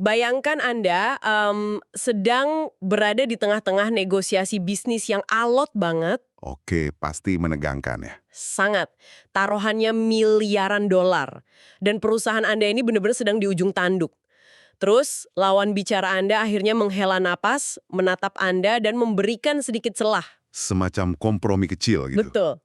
Bayangkan Anda sedang berada di tengah-tengah negosiasi bisnis yang alot banget, Oke, pasti menegangkan ya. sangat. Taruhannya miliaran dolar. Dan perusahaan Anda ini benar-benar sedang di ujung tanduk. Terus, lawan bicara Anda akhirnya menghela napas, menatap Anda, dan memberikan sedikit celah. Semacam kompromi kecil gitu. Betul.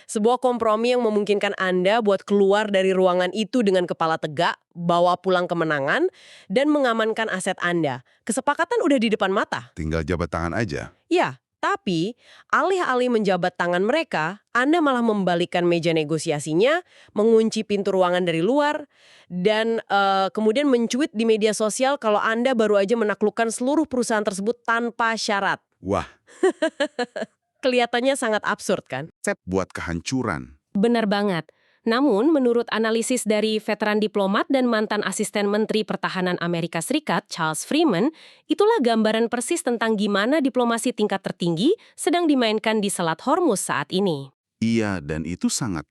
Sebuah kompromi yang memungkinkan Anda buat keluar dari ruangan itu dengan kepala tegak, bawa pulang kemenangan, dan mengamankan aset Anda. Kesepakatan udah di depan mata. Tinggal jabat tangan aja. Ya, tapi alih-alih menjabat tangan mereka, Anda malah membalikkan meja negosiasinya, mengunci pintu ruangan dari luar, dan kemudian mencuit di media sosial kalau Anda baru aja menaklukkan seluruh perusahaan tersebut tanpa syarat. Wah, Kelihatannya sangat absurd kan? set buat kehancuran. Benar banget. Namun, menurut analisis dari veteran diplomat dan mantan asisten Menteri Pertahanan Amerika Serikat, Charles Freeman, itulah gambaran persis tentang gimana diplomasi tingkat tertinggi sedang dimainkan di Selat Hormuz saat ini. Iya, dan itu sangat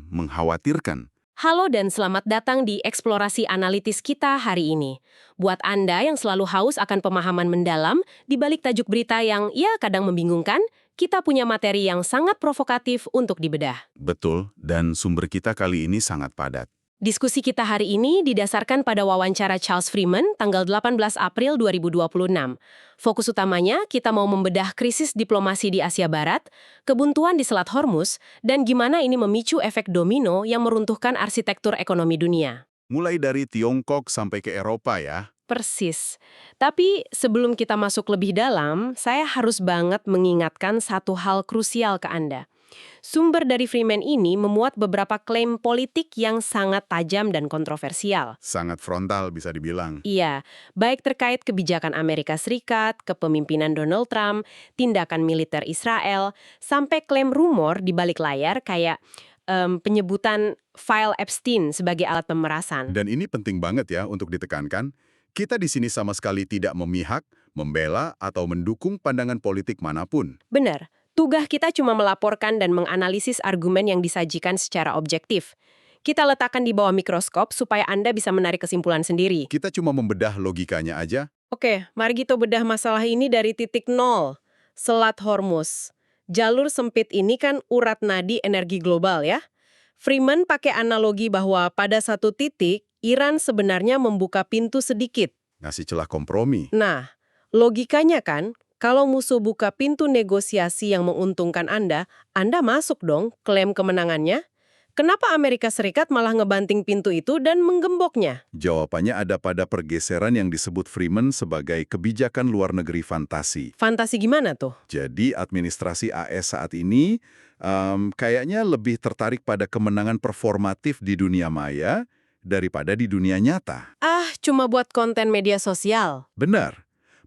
mengkhawatirkan. Halo dan selamat datang di eksplorasi analitis kita hari ini. Buat Anda yang selalu haus akan pemahaman mendalam, di balik tajuk berita yang ya kadang membingungkan, kita punya materi yang sangat provokatif untuk dibedah. Betul, dan sumber kita kali ini sangat padat. Diskusi kita hari ini didasarkan pada wawancara Charles Freeman tanggal 18 April 2026. Fokus utamanya kita mau membedah krisis diplomasi di Asia Barat, kebuntuan di Selat Hormuz, dan gimana ini memicu efek domino yang meruntuhkan arsitektur ekonomi dunia. Mulai dari Tiongkok sampai ke Eropa ya. Persis. Tapi sebelum kita masuk lebih dalam, saya harus banget mengingatkan satu hal krusial ke Anda. Sumber dari Freeman ini memuat beberapa klaim politik yang sangat tajam dan kontroversial. Sangat frontal bisa dibilang. Iya, baik terkait kebijakan Amerika Serikat, kepemimpinan Donald Trump, tindakan militer Israel, sampai klaim rumor di balik layar kayak penyebutan file Epstein sebagai alat pemerasan. Dan ini penting banget ya untuk ditekankan. Kita di sini sama sekali tidak memihak, membela, atau mendukung pandangan politik manapun. Benar. Tugas kita cuma melaporkan dan menganalisis argumen yang disajikan secara objektif. Kita letakkan di bawah mikroskop supaya Anda bisa menarik kesimpulan sendiri. Kita cuma membedah logikanya aja. Oke, mari kita bedah masalah ini dari titik nol. Selat Hormuz. Jalur sempit ini kan urat nadi energi global ya. Freeman pakai analogi bahwa pada satu titik, Iran sebenarnya membuka pintu sedikit. Ngasih celah kompromi. Nah, logikanya kan, kalau musuh buka pintu negosiasi yang menguntungkan Anda masuk dong klaim kemenangannya. Kenapa Amerika Serikat malah ngebanting pintu itu dan menggemboknya? Jawabannya ada pada pergeseran yang disebut Freeman sebagai kebijakan luar negeri fantasi. Fantasi gimana tuh? Jadi administrasi AS saat ini kayaknya lebih tertarik pada kemenangan performatif di dunia maya daripada di dunia nyata. Cuma buat konten media sosial. Benar.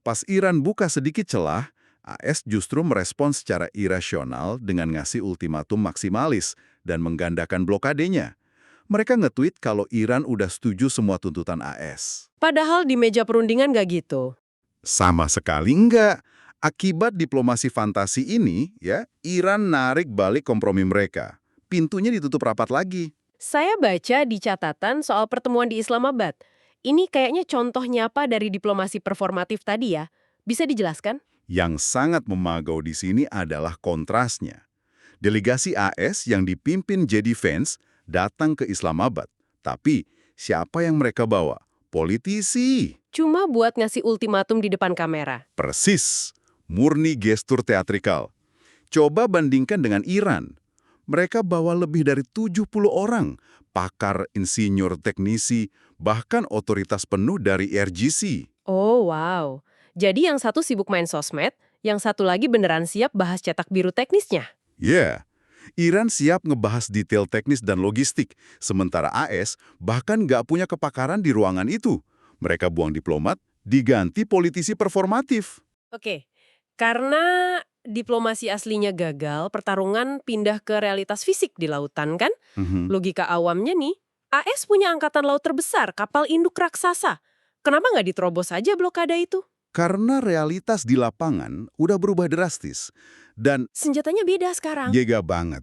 Pas Iran buka sedikit celah, AS justru merespons secara irasional dengan ngasih ultimatum maksimalis dan menggandakan blokadenya. Mereka nge-tweet kalau Iran udah setuju semua tuntutan AS. Padahal di meja perundingan nggak gitu. Sama sekali enggak. Akibat diplomasi fantasi ini, ya, Iran narik balik kompromi mereka. Pintunya ditutup rapat lagi. Saya baca di catatan soal pertemuan di Islamabad. Ini kayaknya contoh nyata dari diplomasi performatif tadi ya. Bisa dijelaskan? Yang sangat memagau di sini adalah kontrasnya. Delegasi AS yang dipimpin J.D. Vance datang ke Islamabad. Tapi siapa yang mereka bawa? Politisi. Cuma buat ngasih ultimatum di depan kamera. Persis. Murni gestur teatrikal. Coba bandingkan dengan Iran. Mereka bawa lebih dari 70 orang. Pakar, insinyur, teknisi, bahkan otoritas penuh dari RGC. Oh, wow. Jadi yang satu sibuk main sosmed, yang satu lagi beneran siap bahas cetak biru teknisnya. Ya, Iran siap ngebahas detail teknis dan logistik, sementara AS bahkan nggak punya kepakaran di ruangan itu. Mereka buang diplomat, diganti politisi performatif. Oke, karena diplomasi aslinya gagal, pertarungan pindah ke realitas fisik di lautan kan? Logika awamnya nih, AS punya angkatan laut terbesar, kapal induk raksasa. Kenapa nggak diterobos saja blokade itu? Karena realitas di lapangan udah berubah drastis. Dan Senjatanya beda sekarang. gega banget.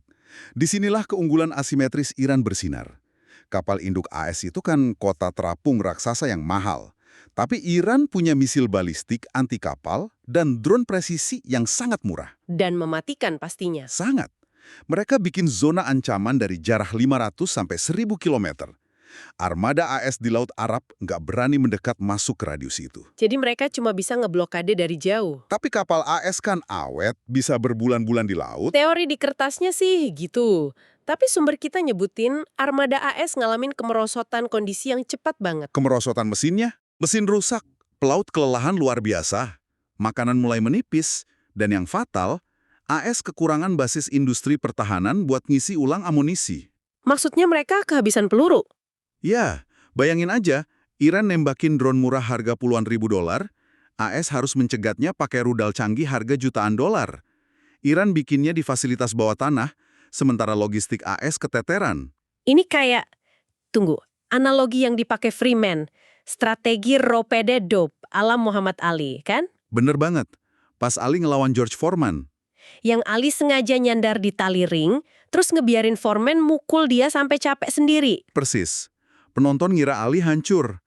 Disinilah keunggulan asimetris Iran bersinar. Kapal induk AS itu kan kota terapung raksasa yang mahal. Tapi Iran punya misil balistik anti kapal dan drone presisi yang sangat murah. Dan mematikan pastinya. Sangat. Mereka bikin zona ancaman dari jarak 500 sampai 1000 km. Armada AS di Laut Arab nggak berani mendekat masuk ke radius itu. Jadi mereka cuma bisa ngeblokade dari jauh. Tapi kapal AS kan awet, bisa berbulan-bulan di laut. Teori di kertasnya sih gitu. Tapi sumber kita nyebutin armada AS ngalamin kemerosotan kondisi yang cepat banget. Kemerosotan mesinnya, mesin rusak, pelaut kelelahan luar biasa, makanan mulai menipis, dan yang fatal, AS kekurangan basis industri pertahanan buat ngisi ulang amunisi. Maksudnya mereka kehabisan peluru. Ya, bayangin aja, Iran nembakin drone murah harga puluhan ribu dolar, AS harus mencegatnya pakai rudal canggih harga jutaan dolar. Iran bikinnya di fasilitas bawah tanah, sementara logistik AS keteteran. Ini kayak, tunggu, analogi yang dipakai Freeman, strategi rope-de-dope ala Muhammad Ali, kan? Bener banget, pas Ali ngelawan George Foreman. Yang Ali sengaja nyandar di tali ring, terus ngebiarin Foreman mukul dia sampai capek sendiri. Persis. Penonton ngira Ali hancur.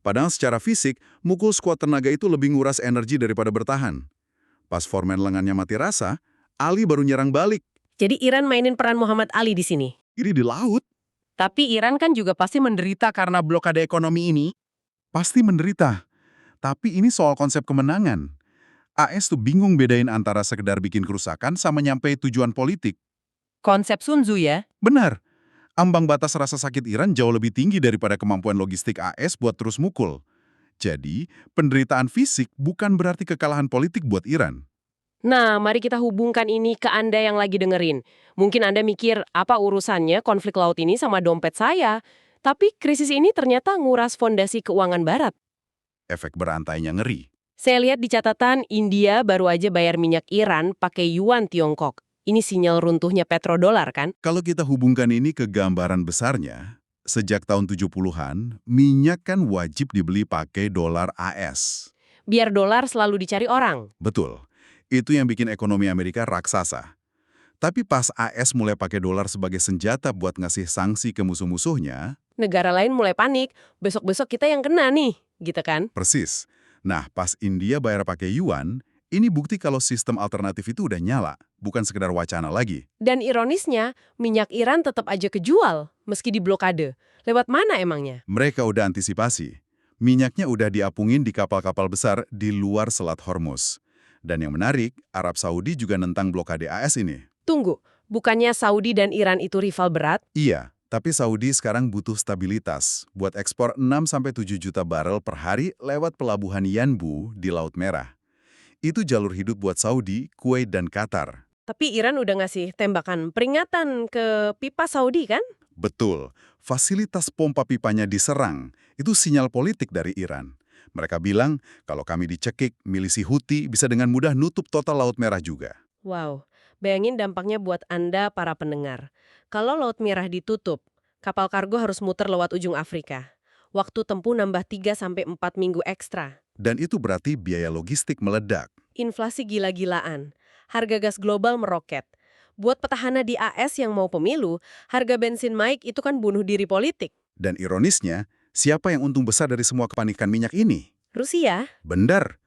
Padahal secara fisik, mukul skuad tenaga itu lebih nguras energi daripada bertahan. Pas Foreman lengannya mati rasa, Ali baru nyerang balik. Jadi Iran mainin peran Muhammad Ali di sini. Ini di laut. Tapi Iran kan juga pasti menderita karena blokade ekonomi ini. Pasti menderita. Tapi ini soal konsep kemenangan. AS tuh bingung bedain antara sekedar bikin kerusakan sama nyampe tujuan politik. Konsep Sun Tzu ya? Benar. Ambang batas rasa sakit Iran jauh lebih tinggi daripada kemampuan logistik AS buat terus mukul. Jadi, penderitaan fisik bukan berarti kekalahan politik buat Iran. Nah, mari kita hubungkan ini ke Anda yang lagi dengerin. Mungkin Anda mikir, apa urusannya konflik laut ini sama dompet saya? Tapi krisis ini ternyata nguras fondasi keuangan barat. Efek berantainya ngeri. Saya lihat di catatan, India baru aja bayar minyak Iran pakai yuan Tiongkok. Ini sinyal runtuhnya petrodolar kan? Kalau kita hubungkan ini ke gambaran besarnya, sejak tahun 70-an, minyak kan wajib dibeli pakai dolar AS. Biar dolar selalu dicari orang. Betul. Itu yang bikin ekonomi Amerika raksasa. Tapi pas AS mulai pakai dolar sebagai senjata buat ngasih sanksi ke musuh-musuhnya, Negara lain mulai panik, besok-besok kita yang kena nih, gitu kan? persis. Nah, pas India bayar pakai yuan, ini bukti kalau sistem alternatif itu udah nyala, bukan sekedar wacana lagi. Dan ironisnya, minyak Iran tetap aja kejual, meski diblokade. Lewat mana emangnya? Mereka udah antisipasi. Minyaknya udah diapungin di kapal-kapal besar di luar Selat Hormuz. Dan yang menarik, Arab Saudi juga nentang blokade AS ini. Tunggu, bukannya Saudi dan Iran itu rival berat? Iya, tapi Saudi sekarang butuh stabilitas buat ekspor 6-7 juta barel per hari lewat pelabuhan Yanbu di Laut Merah. Itu jalur hidup buat Saudi, Kuwait, dan Qatar. Tapi Iran udah ngasih tembakan peringatan ke pipa Saudi kan? Betul, fasilitas pompa pipanya diserang. Itu sinyal politik dari Iran. Mereka bilang, kalau kami dicekik, milisi Houthi bisa dengan mudah nutup total Laut Merah juga. Wow, bayangin dampaknya buat Anda para pendengar. Kalau Laut Merah ditutup, kapal kargo harus muter lewat ujung Afrika. Waktu tempuh nambah 3-4 minggu ekstra. Dan itu berarti biaya logistik meledak. Inflasi gila-gilaan. Harga gas global meroket. Buat petahana di AS yang mau pemilu, harga bensin naik itu kan bunuh diri politik. Dan ironisnya, siapa yang untung besar dari semua kepanikan minyak ini? Rusia? Benar.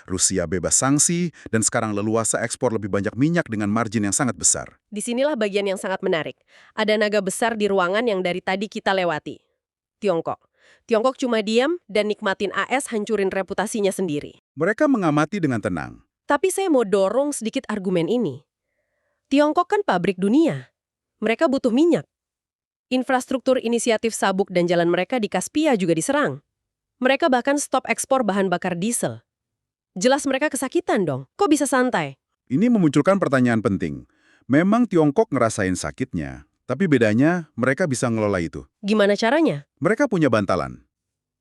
Rusia bebas sanksi dan sekarang leluasa ekspor lebih banyak minyak dengan margin yang sangat besar. Disinilah bagian yang sangat menarik. Ada naga besar di ruangan yang dari tadi kita lewati. Tiongkok. Tiongkok cuma diam dan nikmatin AS hancurin reputasinya sendiri. Mereka mengamati dengan tenang. Tapi saya mau dorong sedikit argumen ini. Tiongkok kan pabrik dunia. Mereka butuh minyak. Infrastruktur inisiatif sabuk dan jalan mereka di Kaspia juga diserang. Mereka bahkan stop ekspor bahan bakar diesel. Jelas mereka kesakitan dong. Kok bisa santai? Ini memunculkan pertanyaan penting. Memang Tiongkok ngerasain sakitnya, tapi bedanya mereka bisa ngelola itu. Gimana caranya? Mereka punya bantalan.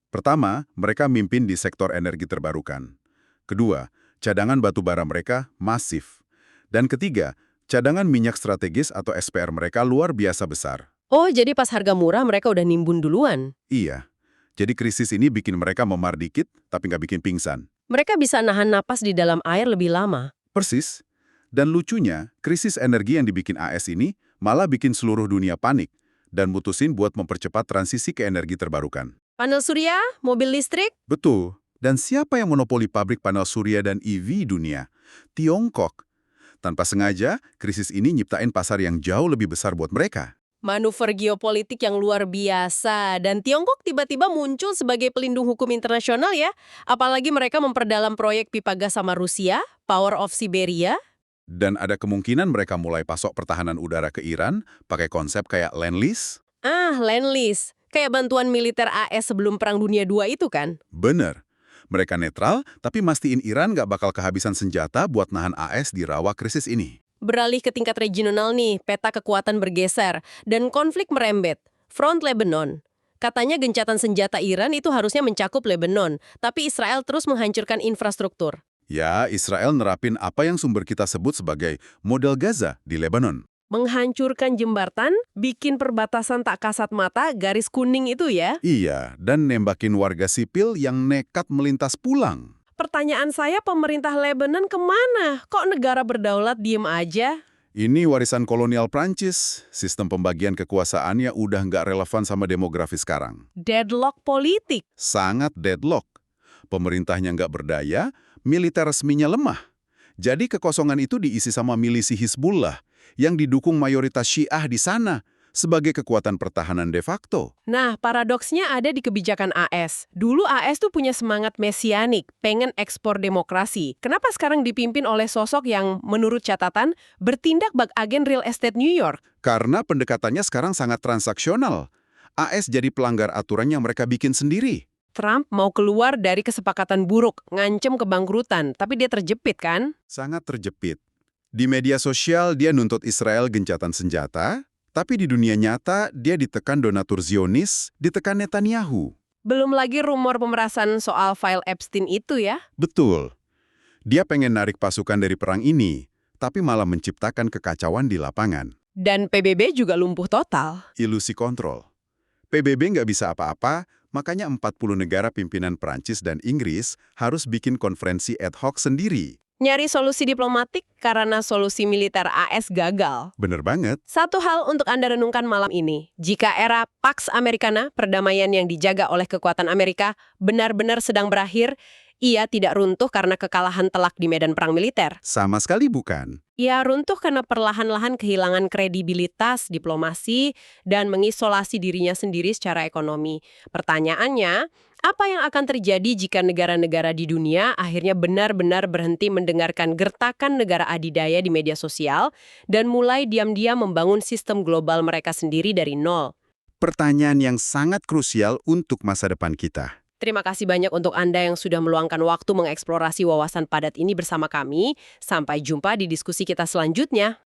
Pertama, mereka mimpin di sektor energi terbarukan. Kedua, cadangan batu bara mereka masif. Dan ketiga, cadangan minyak strategis atau SPR mereka luar biasa besar. Oh, jadi pas harga murah mereka udah nimbun duluan. Iya, jadi krisis ini bikin mereka memar dikit, tapi nggak bikin pingsan. Mereka bisa nahan napas di dalam air lebih lama. Persis. Dan lucunya, krisis energi yang dibikin AS ini malah bikin seluruh dunia panik dan mutusin buat mempercepat transisi ke energi terbarukan. Panel surya, mobil listrik, Betul. Dan siapa yang monopoli pabrik panel surya dan EV dunia? Tiongkok. Tanpa sengaja, krisis ini nyiptain pasar yang jauh lebih besar buat mereka. Manuver geopolitik yang luar biasa. Dan Tiongkok tiba-tiba muncul sebagai pelindung hukum internasional ya. Apalagi mereka memperdalam proyek pipa gas sama Rusia, Power of Siberia. Dan ada kemungkinan mereka mulai pasok pertahanan udara ke Iran pakai konsep kayak Lend-Lease. Lend-Lease. Kayak bantuan militer AS sebelum Perang Dunia II itu kan? Bener. Mereka netral, tapi mastiin Iran nggak bakal kehabisan senjata buat nahan AS di rawa krisis ini. Beralih ke tingkat regional nih, peta kekuatan bergeser, dan konflik merembet. Front Lebanon. Katanya gencatan senjata Iran itu harusnya mencakup Lebanon, tapi Israel terus menghancurkan infrastruktur. Ya, Israel nerapin apa yang sumber kita sebut sebagai model Gaza di Lebanon. Menghancurkan jembatan, bikin perbatasan tak kasat mata, garis kuning itu ya. Iya, dan nembakin warga sipil yang nekat melintas pulang. Pertanyaan saya, pemerintah Lebanon kemana? Kok negara berdaulat diem aja? Ini warisan kolonial Prancis. Sistem pembagian kekuasaannya udah nggak relevan sama demografi sekarang. Deadlock politik. Sangat deadlock. Pemerintahnya nggak berdaya, militer resminya lemah. Jadi kekosongan itu diisi sama milisi Hizbullah yang didukung mayoritas Syiah di sana sebagai kekuatan pertahanan de facto. Nah, paradoksnya ada di kebijakan AS. Dulu AS tuh punya semangat mesianik, pengen ekspor demokrasi. Kenapa sekarang dipimpin oleh sosok yang, menurut catatan, bertindak bak agen real estate New York? Karena pendekatannya sekarang sangat transaksional. AS jadi pelanggar aturan yang mereka bikin sendiri. Trump mau keluar dari kesepakatan buruk, ngancem kebangkrutan, tapi dia terjepit kan? Sangat terjepit. Di media sosial dia nuntut Israel gencatan senjata, tapi di dunia nyata dia ditekan donatur Zionis, ditekan Netanyahu. Belum lagi rumor pemerasan soal file Epstein itu ya? Betul. Dia pengen narik pasukan dari perang ini, tapi malah menciptakan kekacauan di lapangan. Dan PBB juga lumpuh total. Ilusi kontrol. PBB nggak bisa apa-apa, makanya 40 negara pimpinan Prancis dan Inggris harus bikin konferensi ad hoc sendiri. Nyari solusi diplomatik karena solusi militer AS gagal. Bener banget. Satu hal untuk Anda renungkan malam ini. Jika era Pax Americana, perdamaian yang dijaga oleh kekuatan Amerika, benar-benar sedang berakhir, ia tidak runtuh karena kekalahan telak di medan perang militer. Sama sekali bukan. Ia runtuh karena perlahan-lahan kehilangan kredibilitas diplomasi dan mengisolasi dirinya sendiri secara ekonomi. Pertanyaannya, apa yang akan terjadi jika negara-negara di dunia akhirnya benar-benar berhenti mendengarkan gertakan negara adidaya di media sosial dan mulai diam-diam membangun sistem global mereka sendiri dari nol? Pertanyaan yang sangat krusial untuk masa depan kita. Terima kasih banyak untuk Anda yang sudah meluangkan waktu mengeksplorasi wawasan padat ini bersama kami. Sampai jumpa di diskusi kita selanjutnya.